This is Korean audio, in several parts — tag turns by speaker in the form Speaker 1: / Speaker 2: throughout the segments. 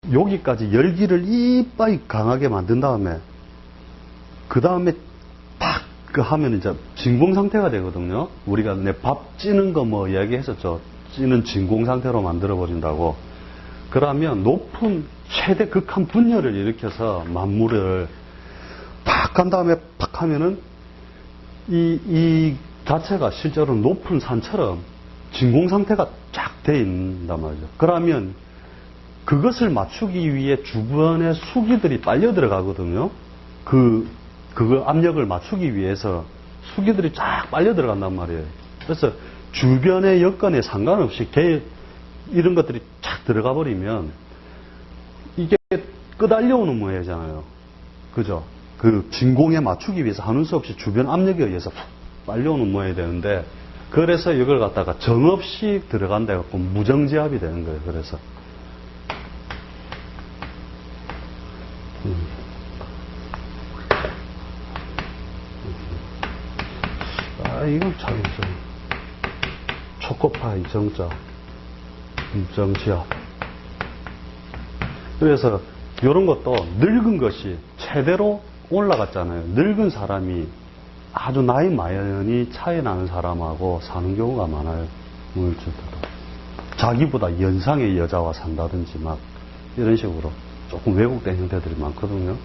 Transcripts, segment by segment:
Speaker 1: 여기까지 열기를 이빠이 강하게 만든 다음에, 그 다음에 팍! 하면 이제 진공 상태가 되거든요. 우리가 내 밥 찌는 거 뭐 이야기 했었죠. 찌는 진공 상태로 만들어 버린다고. 그러면 높은 최대 극한 분열을 일으켜서 만물을 팍 간 다음에 팍 하면은 이 자체가 실제로 높은 산처럼 진공 상태가 쫙 돼 있단 말이죠. 그러면 그것을 맞추기 위해 주변에 수기들이 빨려 들어가거든요. 그거 압력을 맞추기 위해서 수기들이 쫙 빨려 들어간단 말이에요. 그래서 주변의 여건에 상관없이 이런 것들이 쫙 들어가 버리면 이게 끄달려오는 모양이잖아요. 그죠? 그 진공에 맞추기 위해서 하는 수 없이 주변 압력에 의해서 푹 빨려오는 모양이 되는데, 그래서 이걸 갖다가 정없이 들어간다 해갖고 무정지압이 되는 거예요. 그래서. 이건 참, 초코파이 정자, 무정지압. 그래서 이런 것도 늙은 것이 최대로 올라갔잖아요. 늙은 사람이 아주 나이 많이 차이 나는 사람하고 사는 경우가 많아요. 우울증도. 자기보다 연상의 여자와 산다든지 막 이런 식으로 조금 왜곡된 형태들이 많거든요.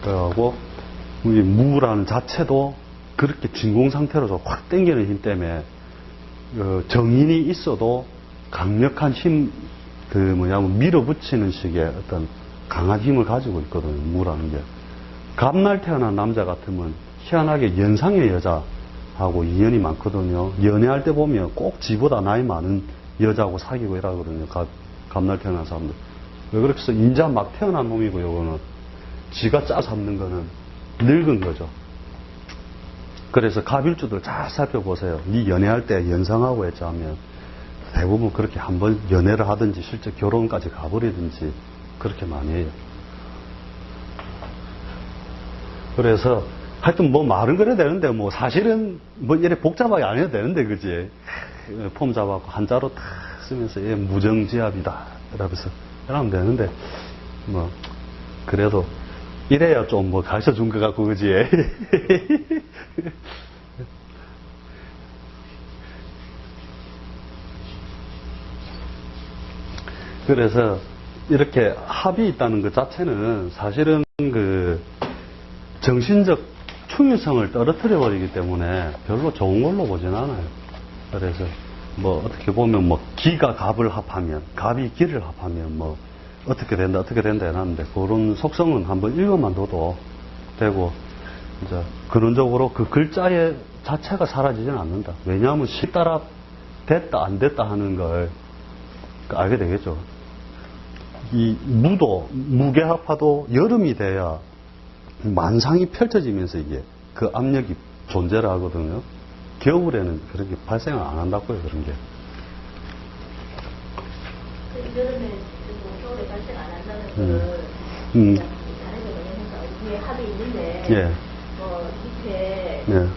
Speaker 1: 그래가지고 우리 무라는 자체도 그렇게 진공 상태로 확 당기는 힘 때문에 정인이 있어도 강력한 힘, 밀어붙이는 식의 어떤 강한 힘을 가지고 있거든요. 무라는 게. 갑날 태어난 남자 같으면 희한하게 연상의 여자하고 인연이 많거든요. 연애할 때 보면 꼭 지보다 나이 많은 여자하고 사귀고 이러거든요. 갑날 태어난 사람들. 왜 그렇겠어? 인자 막 태어난 놈이고, 요거는 지가 짜 잡는 거는 늙은 거죠. 그래서 갑일주들 잘 살펴보세요. 네 연애할 때 연상하고 했자 하면 대부분 그렇게 한번 연애를 하든지 실제 결혼까지 가버리든지 그렇게 많이 해요. 그래서 하여튼 뭐 말은 그래야 되는데 뭐 사실은 뭐 이래 복잡하게 안 해도 되는데, 그지? 폼 잡아갖고 한자로 탁 쓰면서 얘 무정지압이다 이러면서 이러면 되는데, 뭐 그래도 이래야 좀 뭐 가르쳐 준 것 같고, 그지? 그래서 이렇게 합이 있다는 것 자체는 사실은 그 정신적 충유성을 떨어뜨려 버리기 때문에 별로 좋은 걸로 보진 않아요. 그래서 뭐 어떻게 보면 뭐 기가 갑을 합하면, 갑이 기를 합하면 뭐 어떻게 된다 해놨는데, 그런 속성은 한번 읽어만 둬도 되고, 이제 근원적으로 그 글자의 자체가 사라지진 않는다. 왜냐하면 시 따라 됐다 안 됐다 하는 걸 알게 되겠죠. 이 무게합화도 여름이 돼야 만상이 펼쳐지면서 이게 그 압력이 존재를 하거든요. 겨울에는 그렇게 발생을 안 한다고요, 그런 게.
Speaker 2: 여름에 겨울에 발생 안 한다는 거는 다른 게 뭐냐면 위에 합이 있는데,
Speaker 1: 예.
Speaker 2: 밑에
Speaker 1: 예.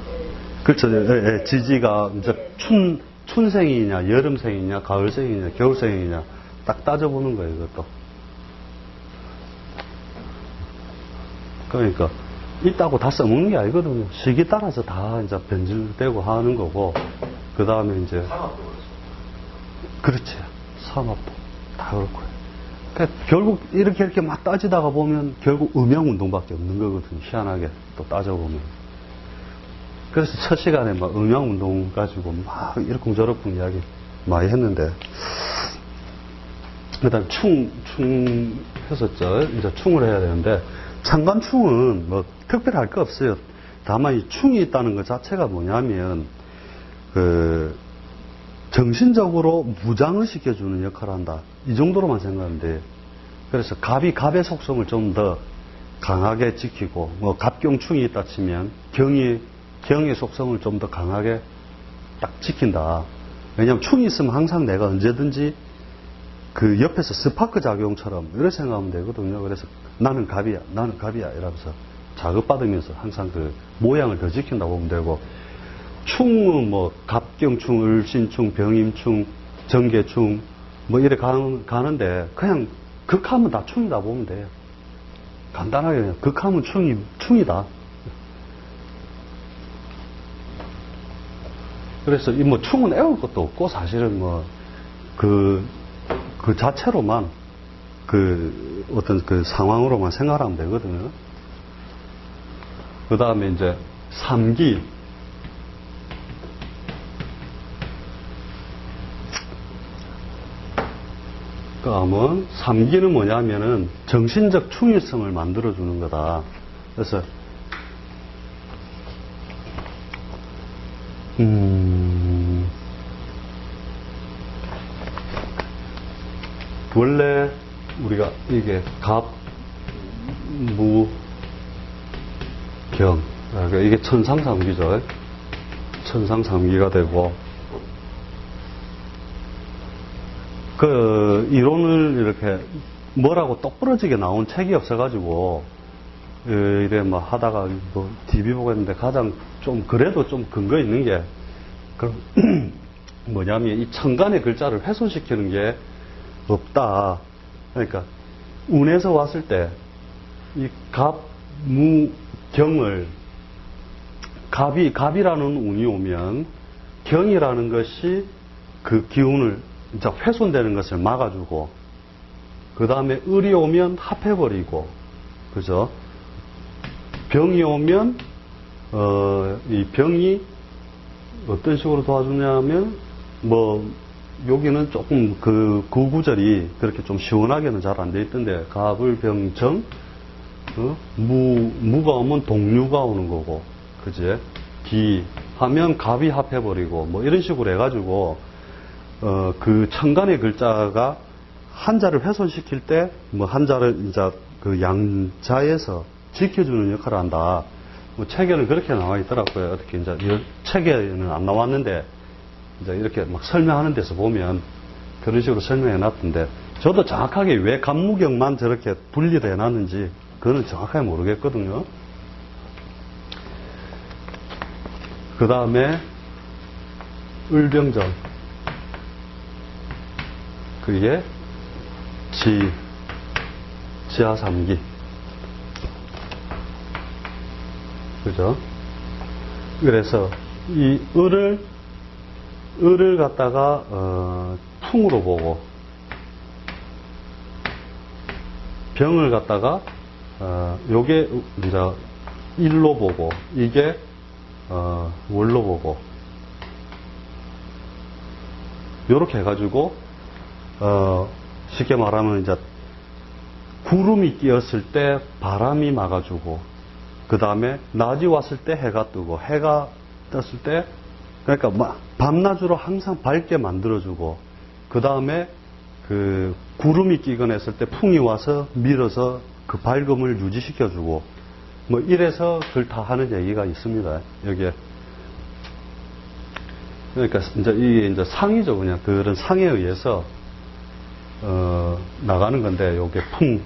Speaker 1: 그렇죠. 예. 지지가 이제 춘생이냐, 여름생이냐, 가을생이냐, 겨울생이냐 딱 따져보는 거예요, 이것도. 그러니까 있다고 다 써먹는 게 아니거든요. 시기 따라서 다 이제 변질되고 하는 거고, 그 다음에 이제
Speaker 3: 삼합도
Speaker 1: 그렇지. 삼합도 다 그렇고요. 그러니까 결국 이렇게 막 따지다가 보면 결국 음양운동밖에 없는 거거든요. 희한하게 또 따져보면. 그래서 첫 시간에 막 음양운동 가지고 막 이러쿵저러쿵 이야기 많이 했는데, 일단 충 했었죠. 이제 충을 해야 되는데, 상관충은 뭐 특별할 거 없어요. 다만 이 충이 있다는 것 자체가 뭐냐면, 정신적으로 무장을 시켜주는 역할을 한다. 이 정도로만 생각하면 돼요. 그래서 갑이 갑의 속성을 좀 더 강하게 지키고, 뭐 갑경충이 있다 치면 경의 속성을 좀 더 강하게 딱 지킨다. 왜냐하면 충이 있으면 항상 내가 언제든지 그 옆에서 스파크 작용처럼 이렇게 생각하면 되거든요. 그래서 나는 갑이야 이러면서 자극받으면서 항상 그 모양을 더 지킨다고 보면 되고, 충은 뭐 갑경충, 을신충, 병임충, 정계충 뭐 이래 가는데, 그냥 극하면 다 충이다 보면 돼요. 간단하게 그냥 극하면 충이다. 그래서 이 뭐 충은 애울 것도 없고 사실은 뭐 그 자체로만 그 어떤 그 상황으로만 생각하면 되거든요. 그 다음에 이제 3기. 그러면 3기는 뭐냐면은 정신적 충실성을 만들어주는 거다. 그래서 원래 우리가 이게 갑, 무, 경. 그러니까 이게 천상삼기죠. 천상삼기가 되고, 그 이론을 이렇게 뭐라고 똑부러지게 나온 책이 없어가지고, 이래 뭐 하다가 뭐 TV 보고 했는데 가장 좀 그래도 좀 근거 있는 게, 뭐냐면 이 천간의 글자를 훼손시키는 게 없다. 그러니까 운에서 왔을 때 이 갑, 무, 경을 갑이라는 운이 오면 경이라는 것이 그 기운을 이제 훼손되는 것을 막아주고, 그 다음에 을이 오면 합해버리고, 그죠? 병이 오면 이 병이 어떤 식으로 도와주냐면 뭐 여기는 조금 그 구구절이 그렇게 좀 시원하게는 잘 안 돼 있던데, 갑을 병정, 무가 오면 동류가 오는 거고, 그제? 기 하면 갑이 합해버리고, 뭐 이런 식으로 해가지고, 그 천간의 글자가 한자를 훼손시킬 때, 뭐 한자를 이제 그 양자에서 지켜주는 역할을 한다. 뭐 책에는 그렇게 나와 있더라고요. 어떻게 이제 책에는 안 나왔는데, 이제 이렇게 막 설명하는 데서 보면 그런 식으로 설명해 놨던데, 저도 정확하게 왜 갑무경만 저렇게 분리를 해 놨는지 그거는 정확하게 모르겠거든요. 그 다음에 을병정, 그게 지하삼기, 그죠? 그래서 이 을을 갖다가 풍으로 보고, 병을 갖다가 요게 이제 일로 보고, 이게 월로 보고, 요렇게 해가지고 쉽게 말하면 이제 구름이 끼었을 때 바람이 막아주고, 그 다음에 낮이 왔을 때 해가 뜨고, 해가 떴을 때, 그러니까 밤낮으로 항상 밝게 만들어주고, 그 다음에 그 구름이 끼거나 했을 때 풍이 와서 밀어서 그 밝음을 유지시켜주고, 뭐 이래서 그걸 다 하는 얘기가 있습니다. 여기에. 그러니까 이제 이게 이제 상이죠. 그냥 그런 상에 의해서 나가는 건데, 요게 풍.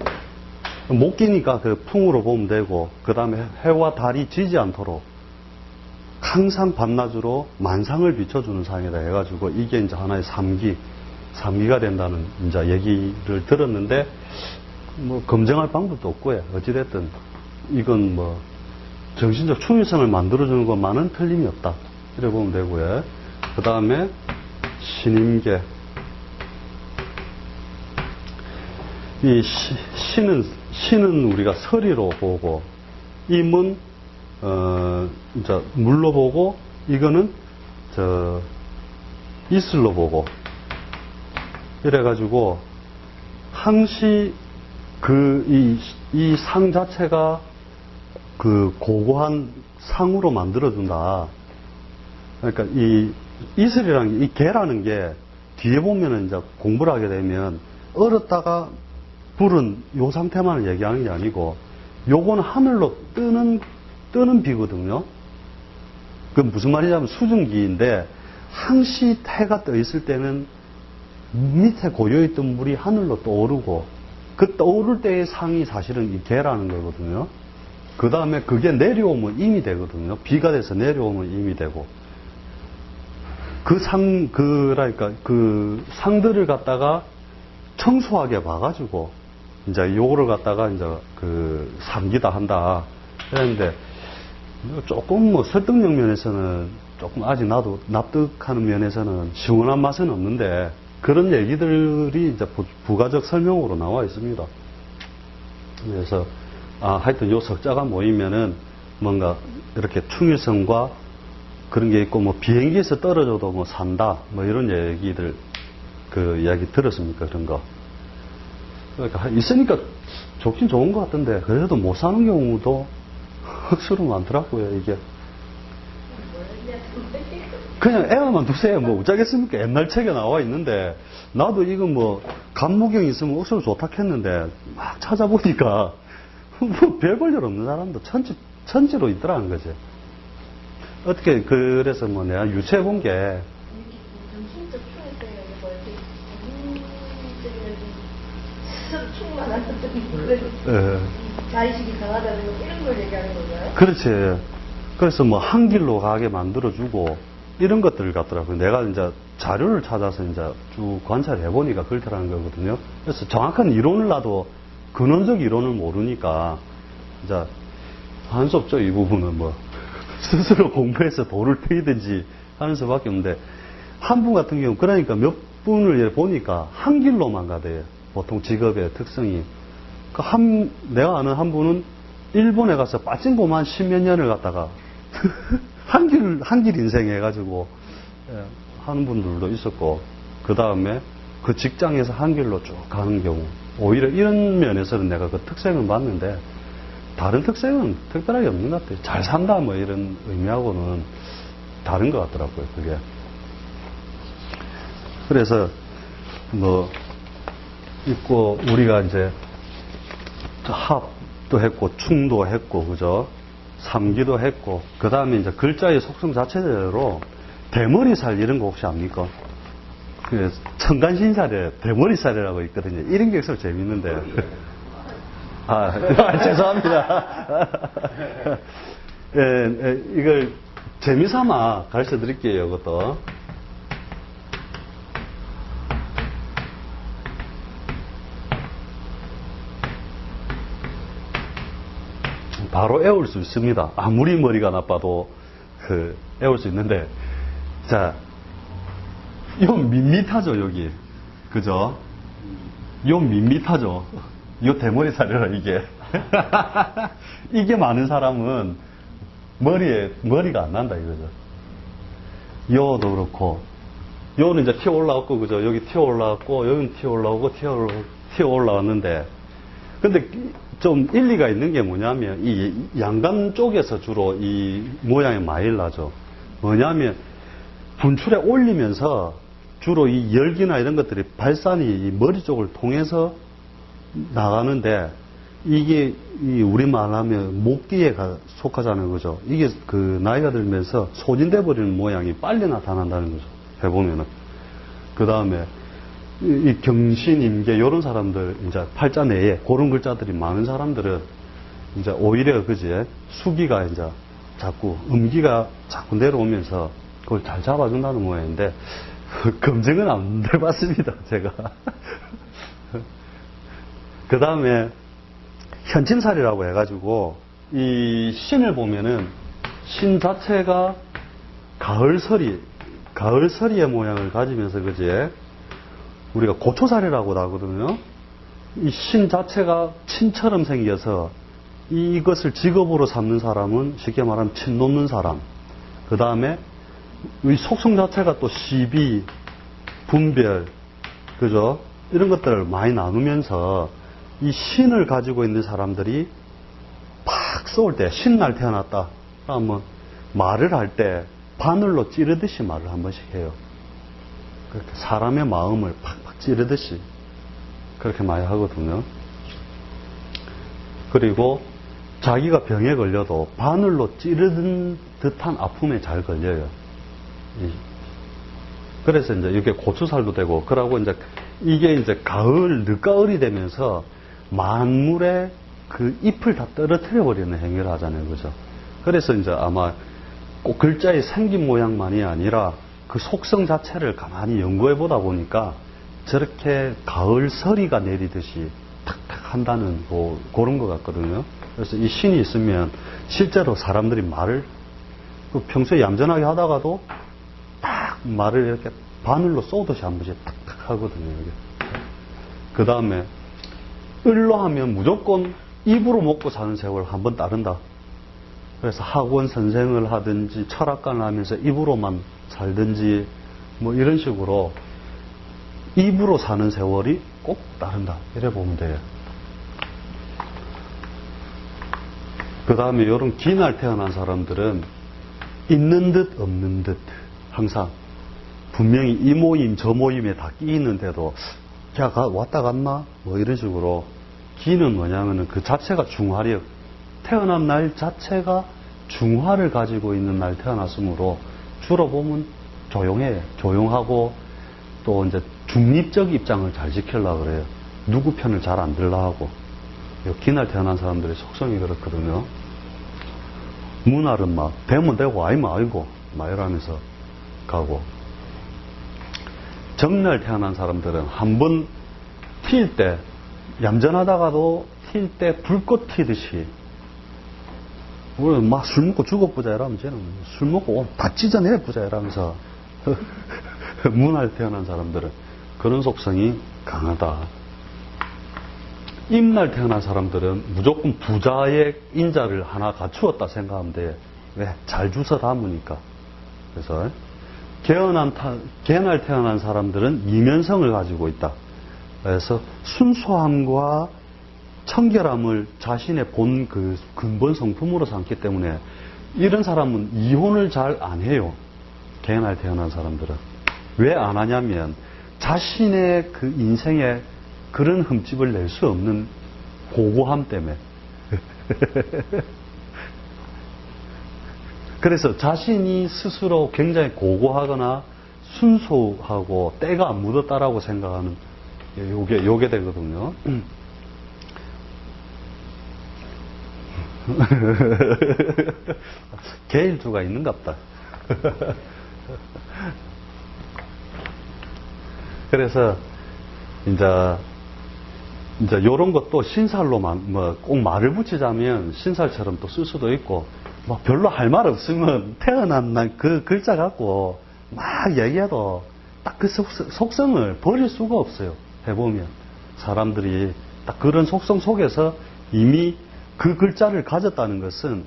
Speaker 1: 못 끼니까 그 풍으로 보면 되고, 그 다음에 해와 달이 지지 않도록 항상 밤낮으로 만상을 비춰주는 상이다 해가지고, 이게 이제 하나의 삼기가 된다는 이제 얘기를 들었는데, 뭐 검증할 방법도 없고요. 어찌됐든 이건 뭐 정신적 충실성을 만들어주는 것만은 틀림이 없다, 이렇게 보면 되고요. 그 다음에 신임계. 이 신은 우리가 서리로 보고, 임은 이제 물로 보고, 이거는 이슬로 보고, 이래가지고 항시 이 상 자체가 그 고고한 상으로 만들어준다. 그러니까 이 이슬이라는 게, 이 개라는 게 뒤에 보면은 이제 공부를 하게 되면 얼었다가 불은 요 상태만을 얘기하는 게 아니고, 요거는 하늘로 뜨는 비거든요. 그건 무슨 말이냐면 수증기인데, 항시 해가 떠 있을 때는 밑에 고여있던 물이 하늘로 떠오르고, 그 떠오를 때의 상이 사실은 이 개라는 거거든요. 그 다음에 그게 내려오면 임이 되거든요. 비가 돼서 내려오면 임이 되고, 그러니까 그 상들을 갖다가 청소하게 봐가지고, 이제 요거를 갖다가 이제 삼기다 한다. 그랬는데, 조금 뭐 설득력 면에서는 조금 아직 나도 납득하는 면에서는 시원한 맛은 없는데, 그런 얘기들이 이제 부가적 설명으로 나와 있습니다. 그래서, 하여튼 요 석자가 모이면은 뭔가 이렇게 충일성과 그런 게 있고, 뭐 비행기에서 떨어져도 뭐 산다, 뭐 이런 얘기들, 이야기 들었습니까? 그런 거. 그러니까 있으니까 좋긴 좋은 것 같은데, 그래도 못 사는 경우도 억수로 많더라고요, 이게. 그냥 애만 두세요. 뭐 어쩌겠습니까? 옛날 책에 나와 있는데, 나도 이거 뭐, 간무경 있으면 억수로 좋다 했는데, 막 찾아보니까, 뭐 별 볼 일 없는 사람도 천지로 있더라는 거지. 어떻게, 그래서 뭐 내가 유추해 본 게,
Speaker 2: 정신적 충격에 뭐 이렇게 스스로 충만한 어떤 자의식이 강하다는 거 이런 걸 얘기하는 건가요?
Speaker 1: 그렇지. 그래서 뭐 한 길로 가게 만들어주고 이런 것들을 갖더라고요. 내가 이제 자료를 찾아서 이제 쭉 관찰해 보니까 그렇더라는 거거든요. 그래서 정확한 이론을 나도 근원적 이론을 모르니까 이제 할 수 없죠. 이 부분은 뭐 스스로 공부해서 돌을 트이든지 하는 수밖에 없는데 한 분 같은 경우 그러니까 몇 분을 보니까 한 길로만 가대요. 보통 직업의 특성이. 내가 아는 한 분은 일본에 가서 빠진고만 십몇 년을 갔다가 한 길 인생 해가지고 하는 분들도 있었고, 그 다음에 그 직장에서 한 길로 쭉 가는 경우, 오히려 이런 면에서는 내가 그 특색은 봤는데, 다른 특색은 특별하게 없는 것 같아요. 잘 산다 뭐 이런 의미하고는 다른 것 같더라고요, 그게. 그래서 뭐 있고, 우리가 이제 합도 했고 충도 했고 그죠? 삼기도 했고, 그 다음에 이제 글자의 속성 자체대로 대머리살 이런 거 혹시 압니까? 그 청간신살에 대머리살이라고 있거든요. 이런 게 있어서 재밌는데. 죄송합니다. 이걸 재미삼아 가르쳐 드릴게요, 이것도. 바로 애울 수 있습니다. 아무리 머리가 나빠도 애울 수 있는데, 자, 요 밋밋하죠, 여기. 그죠? 요 밋밋하죠. 요 대머리살이라, 이게. 이게 많은 사람은 머리가 안 난다, 이거죠. 요도 그렇고, 요는 이제 튀어 올라왔고, 그죠? 여기 튀어 올라왔고, 여기는 튀어 올라오고, 튀어 올라왔는데, 근데 좀 일리가 있는 게 뭐냐면, 이 양감 쪽에서 주로 이 모양이 많이 나죠. 뭐냐면, 분출에 올리면서 주로 이 열기나 이런 것들이 발산이 이 머리 쪽을 통해서 나가는데, 이게 우리말 하면 목기에 속하자는 거죠. 이게 나이가 들면서 소진돼 버리는 모양이 빨리 나타난다는 거죠. 해보면은. 그 다음에 이 경신, 임계 이런 사람들 이제 팔자 내에 그런 글자들이 많은 사람들은 이제 오히려 그지 수기가 이제 자꾸 음기가 자꾸 내려오면서 그걸 잘 잡아준다는 모양인데 검증은 안 해봤습니다, 제가. 그 다음에 현침살이라고 해가지고 이 신을 보면은 신 자체가 가을서리의 모양을 가지면서 그지 우리가 고초살이라고도 하거든요. 이 신 자체가 친처럼 생겨서 이것을 직업으로 삼는 사람은 쉽게 말하면 친 놓는 사람. 그 다음에 이 속성 자체가 또 시비, 분별, 그죠? 이런 것들을 많이 나누면서 이 신을 가지고 있는 사람들이 팍 쏘을 때 신날 태어났다. 그러면 말을 할 때 바늘로 찌르듯이 말을 한 번씩 해요. 그렇게 사람의 마음을 팍팍 찌르듯이 그렇게 많이 하거든요. 그리고 자기가 병에 걸려도 바늘로 찌르는 듯한 아픔에 잘 걸려요. 그래서 이제 이렇게 고추살도 되고, 그러고 이제 이게 이제 늦가을이 되면서 만물의 그 잎을 다 떨어뜨려 버리는 행위를 하잖아요. 그죠? 그래서 이제 아마 꼭 글자의 생긴 모양만이 아니라 그 속성 자체를 가만히 연구해 보다 보니까 저렇게 가을 서리가 내리듯이 탁탁 한다는 그런 것 같거든요. 그래서 이 신이 있으면 실제로 사람들이 말을 평소에 얌전하게 하다가도 딱 말을 이렇게 바늘로 쏘듯이 한 번씩 탁탁 하거든요. 그 다음에 을로 하면 무조건 입으로 먹고 사는 세월 한 번 따른다. 그래서 학원 선생을 하든지 철학관을 하면서 입으로만 살든지 뭐 이런 식으로 입으로 사는 세월이 꼭 따른다. 이래 보면 돼요. 그 다음에 이런 기날 태어난 사람들은 있는 듯 없는 듯 항상 분명히 이 모임 저 모임에 다 끼이는데도 야 왔다 갔나? 뭐 이런 식으로 기는 뭐냐면은 그 자체가 중화력, 태어난 날 자체가 중화를 가지고 있는 날 태어났으므로 주로 보면 조용해, 조용하고 또 이제 중립적 입장을 잘 지키려고 그래요. 누구 편을 잘 안 들라 하고. 기날 태어난 사람들의 속성이 그렇거든요. 문알은 막 되면 되고 아니면 아니고 막 이러면서 가고. 정날 태어난 사람들은 한번 튈 때 얌전하다가도 튈 때 불꽃 튀듯이 우리 막 술 먹고 죽어보자 이러면 쟤는 술 먹고 다 찢어내보자 이러면서 문알 태어난 사람들은 그런 속성이 강하다. 임날 태어난 사람들은 무조건 부자의 인자를 하나 갖추었다 생각하면 돼. 왜? 잘 주워 담으니까. 그래서 개날 태어난 사람들은 이면성을 가지고 있다. 그래서 순수함과 청결함을 자신의 본 그 근본 성품으로 삼기 때문에 이런 사람은 이혼을 잘 안 해요. 개날 태어난 사람들은. 왜 안 하냐면 자신의 그 인생에 그런 흠집을 낼 수 없는 고고함 때문에. 그래서 자신이 스스로 굉장히 고고하거나 순수하고 때가 안 묻었다라고 생각하는 요게 되거든요. 개일주가 있는갑다. 그래서 이제 요런 것도 신살로만 꼭 말을 붙이자면 신살처럼 또 쓸 수도 있고 뭐 별로 할 말 없으면 태어난 날 그 글자 갖고 막 얘기해도 딱 그 속성을 버릴 수가 없어요. 해보면 사람들이 딱 그런 속성 속에서 이미 그 글자를 가졌다는 것은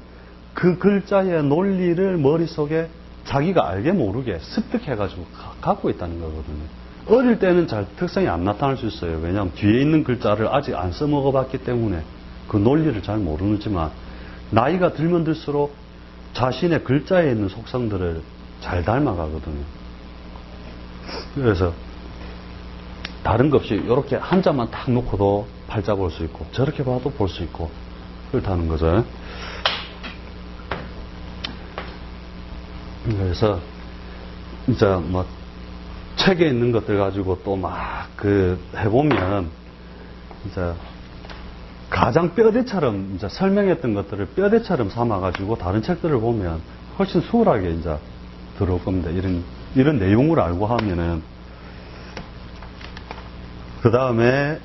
Speaker 1: 그 글자의 논리를 머릿속에 자기가 알게 모르게 습득해가지고 갖고 있다는 거거든요. 어릴 때는 잘 특성이 안 나타날 수 있어요. 왜냐하면 뒤에 있는 글자를 아직 안 써먹어봤기 때문에 그 논리를 잘 모르지만 나이가 들면 들수록 자신의 글자에 있는 속성들을 잘 닮아가거든요. 그래서 다른 것 없이 이렇게 한 자만 딱 놓고도 팔자 볼 수 있고 저렇게 봐도 볼 수 있고 그렇다는 거죠. 그래서 이제 뭐 책에 있는 것들 가지고 또 막 해보면 이제 가장 뼈대처럼 이제 설명했던 것들을 뼈대처럼 삼아가지고 다른 책들을 보면 훨씬 수월하게 이제 들어올 겁니다. 이런 내용을 알고 하면은 그 다음에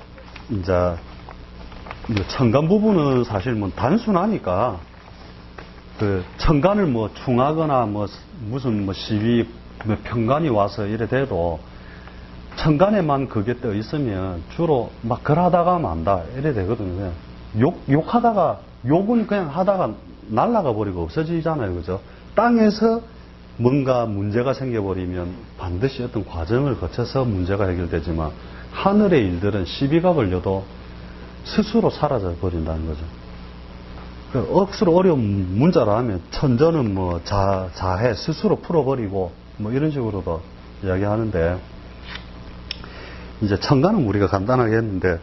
Speaker 1: 이제 천간 부분은 사실 뭐 단순하니까 그 천간을 뭐 충하거나 뭐 무슨 뭐 시비 평간이 와서 이래 돼도 천간에만 그게 떠 있으면 주로 막 글하다가 만다 이래 되거든요. 욕하다가 욕은 그냥 하다가 날아가 버리고 없어지잖아요, 그죠? 땅에서 뭔가 문제가 생겨버리면 반드시 어떤 과정을 거쳐서 문제가 해결되지만 하늘의 일들은 시비가 걸려도 스스로 사라져 버린다는 거죠. 억수로 어려운 문자라 하면 천전은 뭐 자해 스스로 풀어버리고 뭐 이런 식으로도 이야기하는데 이제 천간은 우리가 간단하게 했는데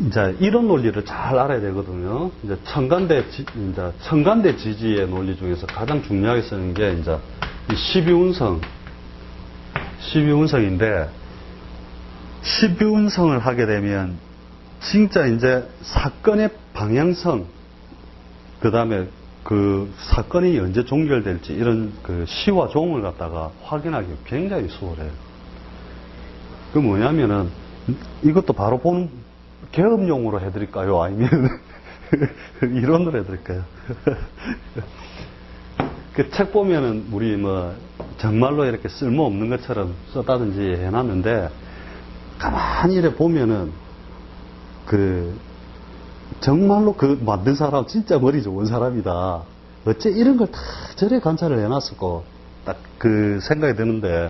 Speaker 1: 이제 이런 논리를 잘 알아야 되거든요. 이제 천간대 지지의 논리 중에서 가장 중요하게 쓰는 게 이제 이 12운성인데 12운성을 하게 되면 진짜 이제 사건의 방향성, 그 다음에 그 사건이 언제 종결될지 이런 그 시와 종을 갖다가 확인하기 굉장히 수월해요. 그 뭐냐면은 이것도 바로 개업용으로 해드릴까요? 아니면 이론으로 해드릴까요? 그 책 보면은 우리 뭐 정말로 이렇게 쓸모없는 것처럼 썼다든지 해놨는데 가만히 이래 보면은 그 정말로 그 만든 사람 진짜 머리 좋은 사람이다. 어째 이런 걸 다 저래 관찰을 해놨을까 딱 그 생각이 드는데